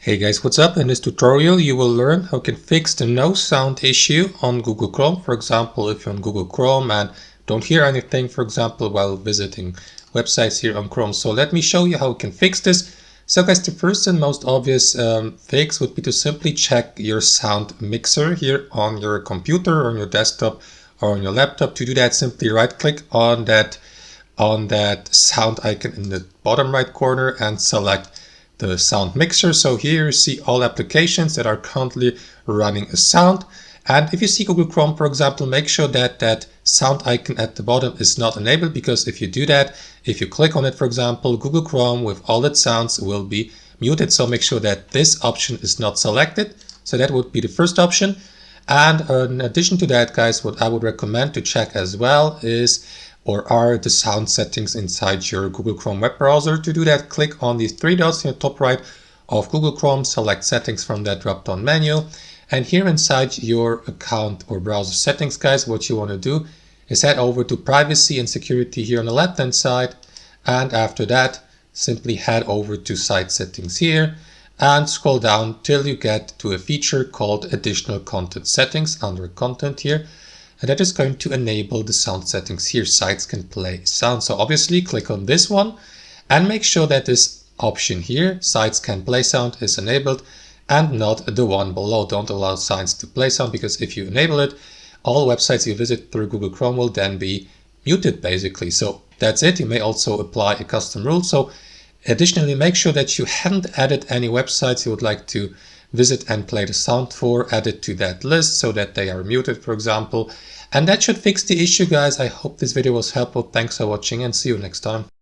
Hey guys, what's up? In this tutorial you will learn how you can fix the no sound issue on Google Chrome. For example, if you're on Google Chrome and don't hear anything, for example, while visiting websites here on Chrome. So let me show you how you can fix this. So guys, the first and most obvious fix would be to simply check your sound mixer here on your computer or on your desktop or on your laptop. To do that, simply right click on that sound icon in the bottom right corner and select the sound mixer. So here you see all applications that are currently running a sound. And if you see Google Chrome, for example, make sure that that sound icon at the bottom is not enabled, because if you do that, if you click on it, for example, Google Chrome with all its sounds will be muted. So make sure that this option is not selected. So that would be the first option. And in addition to that, guys, what I would recommend to check as well are the sound settings inside your Google Chrome web browser. To do that, click on these three dots in the top right of Google Chrome, select settings from that drop-down menu. And here inside your account or browser settings, guys, what you want to do is head over to privacy and security here on the left-hand side. And after that, simply head over to site settings here and scroll down till you get to a feature called additional content settings under content here. And that is going to enable the sound settings here. Sites can play sound. So obviously click on this one and make sure that this option here, sites can play sound, is enabled and not the one below. Don't allow sites to play sound, because if you enable it, all websites you visit through Google Chrome will then be muted basically. So that's it. You may also apply a custom rule. So additionally, make sure that you haven't added any websites you would like to visit and play the sound for, add it to that list so that they are muted, for example. And that should fix the issue, guys. I hope this video was helpful. Thanks for watching and see you next time.